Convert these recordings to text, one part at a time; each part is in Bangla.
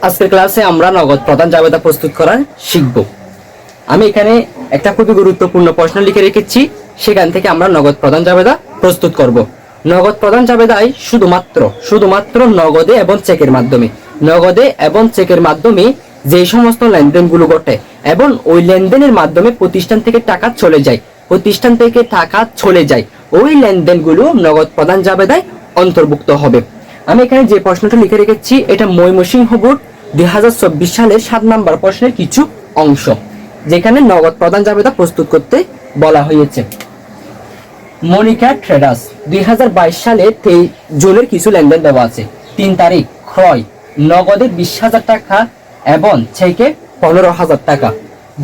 আজকের ক্লাসে আমরা নগদ প্রধান জাবেদা প্রস্তুত করা শিখব। আমি এখানে একটা খুবই গুরুত্বপূর্ণ প্রশ্ন লিখে রেখেছি, সেখান থেকে আমরা নগদ প্রধান জাবেদা প্রস্তুত করব। নগদ প্রধান জাবেদায় শুধুমাত্র নগদে এবং চেকের মাধ্যমে যে সমস্ত লেনদেনগুলো ঘটে এবং ওই লেনদেনের মাধ্যমে প্রতিষ্ঠান থেকে টাকা চলে যায় ওই লেনদেনগুলো নগদ প্রধান জাবেদায় অন্তর্ভুক্ত হবে। আমি এখানে যে প্রশ্নটা লিখে রেখেছি এটা ময়মনসিংহ বোর্ড 2024 সালের 7 নম্বর প্রশ্নের কিছু অংশ, যেখানে নগদ প্রধান জাবেদা প্রস্তুত করতে বলা হয়েছে। মনিকা ট্রেডার্স 2022 সালে 23 জুনের কিছু লেনদেন দেওয়া আছে। 3 তারিখ ক্রয় নগদে 20,000 টাকা এবং চেকে 15,000 টাকা।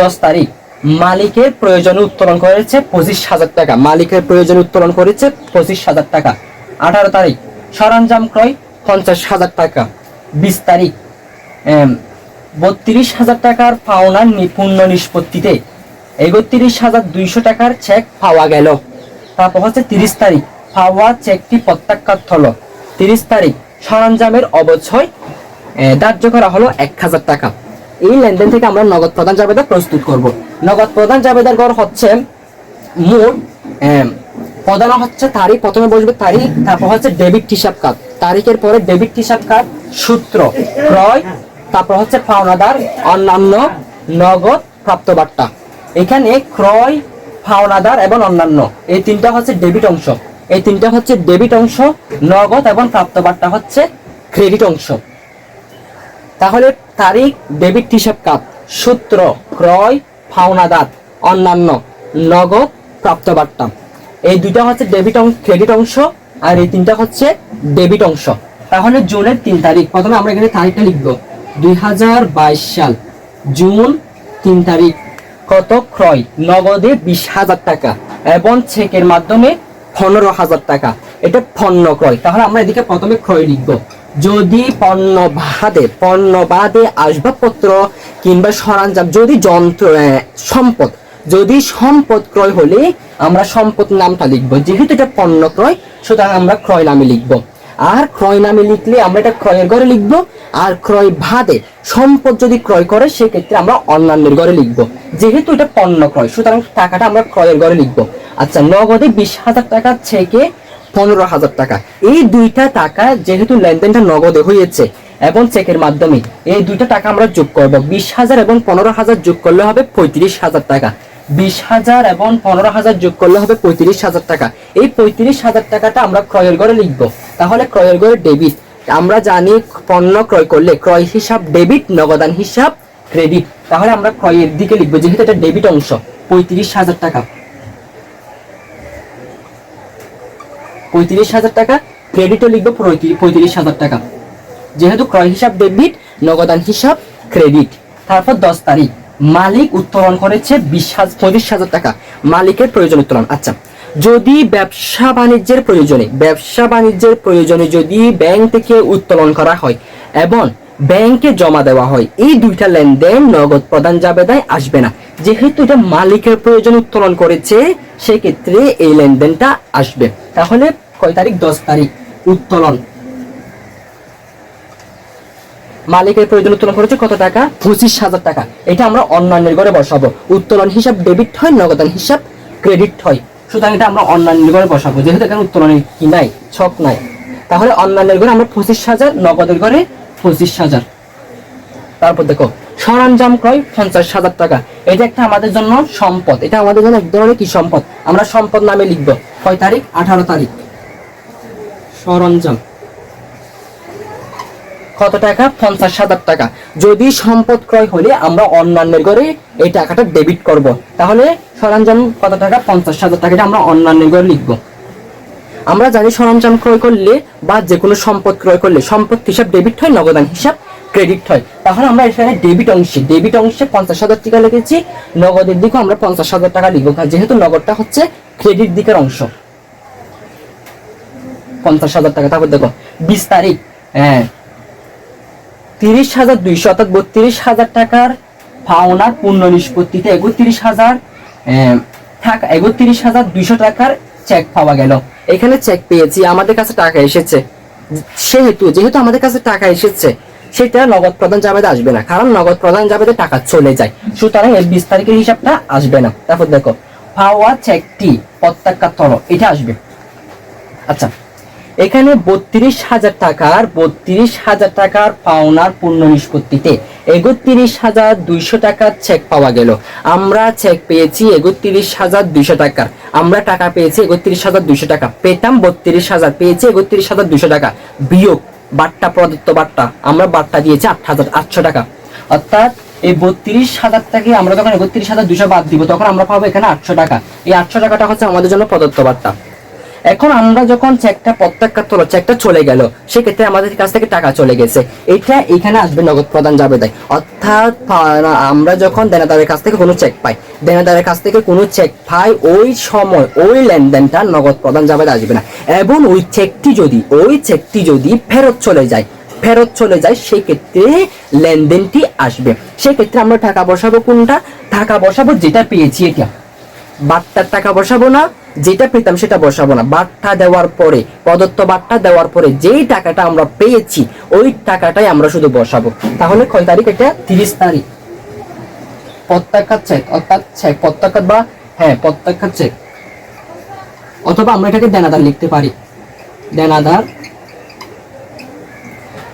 10 তারিখ মালিকের প্রয়োজনে উত্তোলন করেছে 25,000 টাকা। 18 তারিখ সরঞ্জাম ক্রয় 50,000 টাকা। 20 তারিখ 32,000 টাকার পাওনা পূর্ণ নিষ্পত্তিতে 31,200 টাকার চেক পাওয়া গেল। তারপর হচ্ছে 30 তারিখ পাওয়া চেকটি প্রত্যাখ্যাত হলো। 30 তারিখ সরঞ্জামের অবচয় ধার্য করা হলো 1,000 টাকা। এই লেনদেন থেকে আমরা নগদ প্রধান জাবেদা প্রস্তুত করব। নগদ প্রধান জাবেদার গড় হচ্ছে মোট প্রধান হচ্ছে তারিখ, প্রথমে বসবে তারিখ, তারপর হচ্ছে ডেবিট হিসাব কার্ড, তারিখের পরে ডেবিট হিসাব কার্ড, সূত্র ক্রয়, তারপর হচ্ছে পাওনাদার, অন্যান্য, নগদ, প্রাপ্তবার্তা। এখানে ক্রয়, পাওনাদার এবং অন্যান্য এই তিনটা হচ্ছে ডেবিট অংশ, নগদ এবং প্রাপ্তবার্তা হচ্ছে ক্রেডিট অংশ। তাহলে তারিখ, ডেবিট হিসাব কার্ড, সূত্র, ক্রয়, পাওনাদার, অন্যান্য, নগদ, প্রাপ্তবার্তা, এই দুইটা হচ্ছে ক্রেডিট অংশ, আর এই তিনটা হচ্ছে ডেবিট অংশ। তাহলে জুনের 3 তারিখ, প্রথমে আমরা এখানে তারিখটা লিখব 2022 সাল জুন 3 তারিখ। কত? ক্রয় নগদে 20,000 টাকা এবং চেকের মাধ্যমে 15,000 টাকা। এটা পণ্য ক্রয়, তাহলে আমরা এদিকে প্রথমে ক্রয় লিখব। যদি পণ্য বাদে আসবাবপত্র কিংবা সরঞ্জাম, যদি সম্পদ ক্রয় হলে আমরা সম্পদ নামটা লিখবো। যেহেতু এটা পণ্য ক্রয়, সুতরাং আমরা ক্রয় নামে লিখবো। আর ক্রয় নামে লিখলে আমরা এটা ক্রয়ের ঘরে লিখবো। আর ক্রয় বাদে সম্পদ যদি ক্রয় করে, সেক্ষেত্রে আমরা অন্যান্যের ঘরে লিখবো। যেহেতু এটা পণ্য ক্রয়, সুতরাং টাকাটা আমরা ক্রয়ের ঘরে লিখবো। আচ্ছা, নগদে 20,000 টাকা, চেকে 15,000 টাকা। এই দুইটা টাকা যেহেতু লেনদেনটা নগদে হয়েছে এবং চেকের মাধ্যমে, এই দুইটা টাকা আমরা যোগ করবো। 20,000 এবং 15,000 যোগ করলে হবে 35,000 টাকা। 20,000 এবং 15,000 যোগ করলে হবে 35,000 টাকা। এই 35,000 টাকাটা আমরা ক্রয়ের ঘরে লিখবো। তাহলে ক্রয়ের ঘরে ডেবিট, আমরা জানি পণ্য ক্রয় করলে ক্রয় হিসাব ডেবিট, নগদান হিসাব ক্রেডিট। তাহলে আমরা ক্রয়ের দিকে লিখবো, যেহেতু এটা ডেবিট অংশ, 35,000 টাকা। 35,000 টাকা। ক্রেডিটও লিখবো 35,000 টাকা, যেহেতু ক্রয় হিসাব ডেবিট, নগদান হিসাব ক্রেডিট। তারপর 10 তারিখ মালিক উত্তোলন করেছে 25,000 টাকা। মালিকের প্রয়োজন উত্তোলন। আচ্ছা, যদি ব্যবসা বাণিজ্যের প্রয়োজনে যদি ব্যাংক থেকে উত্তোলন করা হয় এবং ব্যাংকে জমা দেওয়া হয়, এই দুইটা লেনদেন নগদ প্রধান জাবেদায় আসবে না। যেহেতু এটা মালিকের প্রয়োজন উত্তোলন করেছে, সেক্ষেত্রে এই লেনদেনটা আসবে। তাহলে কয় তারিখ? 10 তারিখ উত্তোলন। মালিকের প্রয়োজন উত্তোলন করেছে কত টাকা? 25,000 টাকা। এটা আমরা অন্যান্যের ঘরে বসাবো। উত্তোলন হিসাব ডেবিট হয়, নগদান হিসাব ক্রেডিট হয়, সুতরাং এটা আমরা অন্যান্যের ঘরে বসাবো। যেহেতু এখানে উত্তোলনের কি নাই, ছক নাই, তাহলে অন্যান্যের ঘরে আমরা 25,000, নগদের ঘরে 25,000। তারপর দেখো সরঞ্জাম ক্রয় 50,000 টাকা। এটা একটা আমাদের জন্য সম্পদ, এটা আমাদের জন্য এক ধরনের কি সম্পদ, আমরা সম্পদ নামে লিখবো। কয় তারিখ? 18 তারিখ। সরঞ্জাম কত টাকা? 50,000 টাকা। যদি সম্পদ ক্রয় হলে আমরা অন্যান্যের ঘরে এই টাকাটা ডেবিট করব। তাহলে সরঞ্জাম কত টাকা? 50,000 টাকা। এটা আমরা অন্যান্যের ঘরে লিখবো। আমরা জানি সরঞ্জাম ক্রয় করলে বা যে কোনো সম্পদ ক্রয় করলে সম্পদ হিসাব ডেবিট হয়, নগদান হিসাব ক্রেডিট হয়। তাহলে আমরা এখানে ডেবিট অংশে 50,000 টাকা লিখেছি, নগদের দিকে আমরা 50,000 টাকা লিখবো, যেহেতু নগদটা হচ্ছে ক্রেডিট দিকের অংশ। 50,000 টাকা। তারপর দেখো 20 তারিখ 30,200 অর্থাৎ 32,000 টাকার পাওনা পূর্ণ নিষ্পত্তিতে 31,200 টাকার চেক পাওয়া গেল। এখানে চেক পেয়েছি, আমাদের কাছে টাকা এসেছে। যেহেতু আমাদের কাছে টাকা এসেছে, সেটা নগদ প্রদান জাবেদা আসবে না, কারণ নগদ প্রদান জাবেদা টাকা চলে যায়, সুতরাং এর 20 তারিখের হিসাবটা আসবে না। তারপর দেখো পাওয়া চেকটি প্রত্যাখ্যাত হলো, এটা আসবে। আচ্ছা, এখানে 32,000 টাকার পাওনার পূর্ণ নিষ্পত্তিতে 31,200 টাকার চেক পাওয়া গেল। আমরা চেক পেয়েছি 31,200 টাকার, আমরা টাকা পেয়েছি 31,200 টাকা, পেতাম 32,000, পেয়েছি 31,200 টাকা, বিয়োগ বাট্টা প্রদত্ত বাট্টা, আমরা বাট্টা দিয়েছি 8,800 টাকা। অর্থাৎ এই 32,000 থেকে আমরা যখন 31,200 বাদ দিব তখন আমরা পাবো এখানে 800 টাকা। এই 800 টাকাটা হচ্ছে আমাদের জন্য প্রদত্ত বাট্টা। এখন আমরা যখন চেকটা প্রত্যাখ্যাত হলো, চেকটা চলে গেল, সেক্ষেত্রে আমাদের কাছ থেকে টাকা চলে গেছে, এটা এখানে আসবে নগদ প্রদান জাবেদায়। অর্থাৎ আমরা যখন দেনাদারের কাছ থেকে কোনো চেক পাই, দেনাদারের কাছ থেকে কোনো চেক পাই, ওই সময় ওই লেনদেনটা নগদ প্রদান জাবেদা আসবে না। এবং ওই চেকটি যদি ফেরত চলে যায় সেই ক্ষেত্রে লেনদেনটি আসবে। সেই ক্ষেত্রে আমরা টাকা বসাবো কোনটা? টাকা বসাবো যেটা পেয়েছি, এটা বাট্টার টাকা বসাবো না, যেটা পেতাম সেটা বসাবো না। বাট্টা দেওয়ার পরে, প্রদত্ত বাট্টা দেওয়ার পরে যেই টাকাটা আমরা পেয়েছি ওই টাকাটাই আমরা শুধু বসাবো। তাহলে কয় তারিখ? এটা 30 তারিখ। প্রত্যাখ্যাত চেক, অর্থাৎ চেক প্রত্যাখ্যাত বা প্রত্যাখ্যাত চেক, অথবা আমরা এটাকে দেনাদার লিখতে পারি, দেনাদার।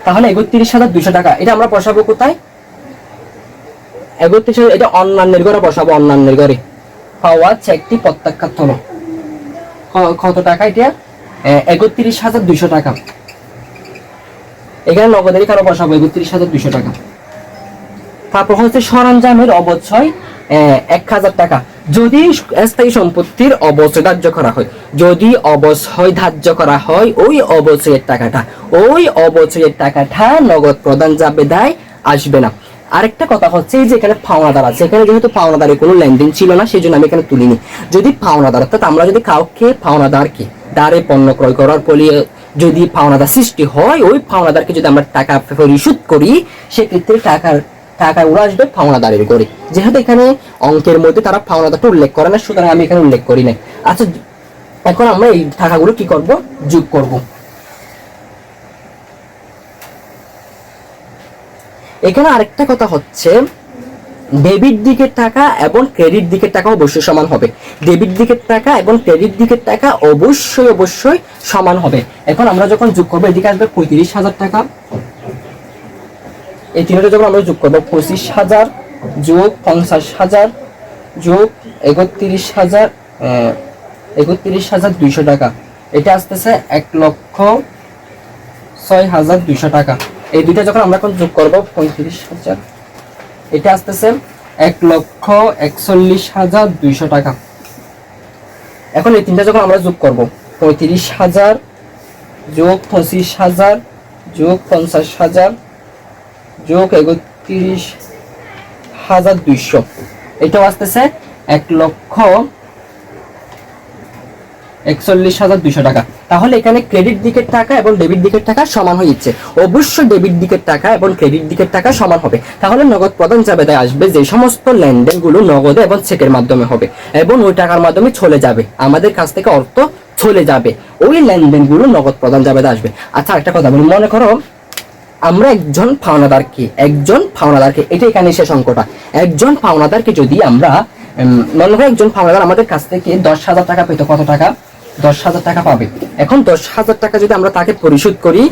তাহলে 31,200 টাকা এটা আমরা বসাবো কোথায়? 31,000, এটা অন্যান্যের ঘরে বসাবো, অন্যান্যের ঘরে। পাওয়া চেকটি প্রত্যাখ্যাত হলো, কত টাকা? এটা 31,200 টাকা। এখানে নগদের কারো বসাবো 31,200 টাকা। তারপর হচ্ছে সরঞ্জামের অবশ্যই 1,000 টাকা। যদি স্থায়ী সম্পত্তির অবশ্যই ধার্য করা হয়, যদি অবশ্যই ধার্য করা হয়, ওই অবশ্যের টাকাটা নগদ প্রদান জাবেদায় আসবে না। আরেকটা কথা হচ্ছে যে এখানে পাওনাদার আছে, এখানে যেহেতু পাওনাদারের কোনো লেনদেন ছিল না সেই জন্য আমি এখানে তুলিনি। যদি পাওনাদার, অর্থাৎ আমরা যদি কাউকে পাওনাদারকে দ্বারে পণ্য ক্রয় করার ফলে যদি পাওনাদার সৃষ্টি হয়, ওই পাওনাদারকে যদি আমরা টাকা পরিশোধ করি সেক্ষেত্রে টাকাগুলো আসবে পাওনাদারের ঘরে। যেহেতু এখানে অঙ্কের মধ্যে তারা পাওনাদারটা উল্লেখ করে না, সুতরাং আমি এখানে উল্লেখ করি নাই। আচ্ছা, এখন আমরা এই টাকাগুলো কি করব? যোগ করব। এখানে আরেকটা কথা হচ্ছে, ডেবিট দিকের টাকা এবং ক্রেডিট দিকের টাকা অবশ্যই সমান হবে। ডেবিট দিকের টাকা এবং ক্রেডিট দিকের টাকা অবশ্যই সমান হবে। এখন আমরা যখন যোগ করবো, এদিকে আসবে 35,000 টাকা, এই তিনটা যখন আমরা যোগ করবো, 25,000 যোগ 50,000 যোগ 31,200 টাকা, এটা আসতেছে 1,06,200 টাকা। এই দুইটা যখন আমরা এখন যোগ করবো, 35,000, এটা আসতেছে 1,41,200 টাকা। এখন এই তিনটা যখন আমরা যোগ করবো, 35,000 যোগ 25,000 যোগ 50,000 যোগ 31,200, এটাও আসতেছে 1,41,200 টাকা। তাহলে এখানে ক্রেডিট দিকের টাকা এবং ডেবিট দিকের টাকা সমান হয়েছে। অবশ্যই ডেবিট দিকের টাকা এবং ক্রেডিট দিকের টাকা সমান হবে। তাহলে নগদ প্রদান জাবেদায় আসবে যে সমস্ত লেনদেনগুলো নগদে এবং চেকের মাধ্যমে হবে এবং ওই টাকার মাধ্যমে চলে যাবে, আমাদের কাছ থেকে অর্থ চলে যাবে, ওই লেনদেনগুলো নগদ প্রদান জাবেদায় আসবে। আচ্ছা, একটা কথা বলি, মনে করো আমরা একজন পাওনাদারকে, এটা এখানে শেষ অঙ্কটা, একজন পাওনাদারকে যদি আমরা মনে হয় একজন পাওনাদার আমাদের কাছ থেকে 10,000 টাকা পেত, কত টাকা? 10,000 টাকা পাবে। এখন 10,000 টাকা যদি আমরা তাকে পরিশোধ করি,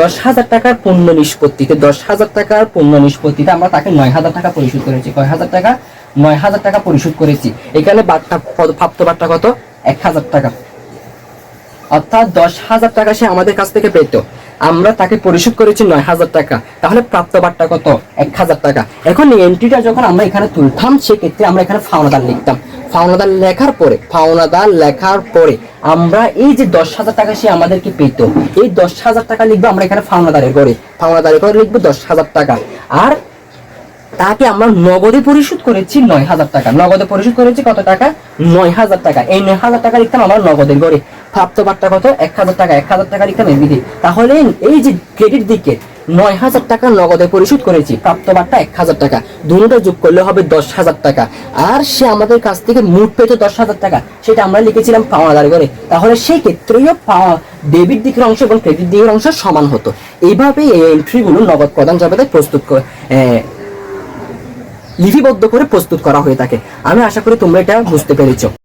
10,000 টাকার পূর্ণ নিষ্পত্তিতে, 10,000 টাকার পূর্ণ নিষ্পত্তিতে আমরা তাকে 9,000 টাকা পরিশোধ করেছি। কয় হাজার টাকা? 9,000 টাকা পরিশোধ করেছি। এখানে প্রাপ্ত বাট্টা কত? 1,000 টাকা। অর্থাৎ 10,000 টাকা সে আমাদের কাছ থেকে পেত, আমরা তাকে পরিশোধ করেছি 9,000 টাকা, তাহলে প্রাপ্ত বাট্টা কত? 1,000 টাকা। এখন এই এন্ট্রিটা যখন আমরা এখানে তুলতাম সেক্ষেত্রে আমরা এখানে পাওনাদার লিখতাম। পাওনাদার লেখার পরে আমরা এই যে 10,000 টাকা সে আমাদেরকে পেত, এই 10,000 টাকা লিখবো আমরা এখানে পাওনাদারের ঘরে লিখবো 10,000 টাকা। আর তাকে আমরা নগদে পরিশোধ করেছি 9,000 টাকা। নগদে পরিশোধ করেছি কত টাকা? 9,000 টাকা। এই 9,000 টাকা লিখতাম আমরা নগদের ঘরে। প্রাপ্ত বার্তা কত? 1000 টাকা। 1000 টাকা লিখলাম এবিডি। তাহলে এই যে ক্রেডিট দিকে 9000 টাকা নগদে পরিশোধ করেছি, প্রাপ্ত বার্তা 1000 টাকা, দুটো যোগ করলে হবে 10000 টাকা। আর সে আমাদের কাছ থেকে মোট পেত 10000 টাকা, সেটা আমরা লিখেছিলাম পাওনাদার করে। তাহলে সেই ক্ষেত্রেও ডেবিট দিকের অংশ এবং ক্রেডিট দিকের অংশ সমান হতো। এইভাবে এই এন্ট্রিগুলো নগদ প্রদান জাবেদা প্রস্তুত করে লিপিবদ্ধ করে প্রস্তুত করা হয়ে থাকে। আমি আশা করি তোমরা এটা বুঝতে পেরেছো।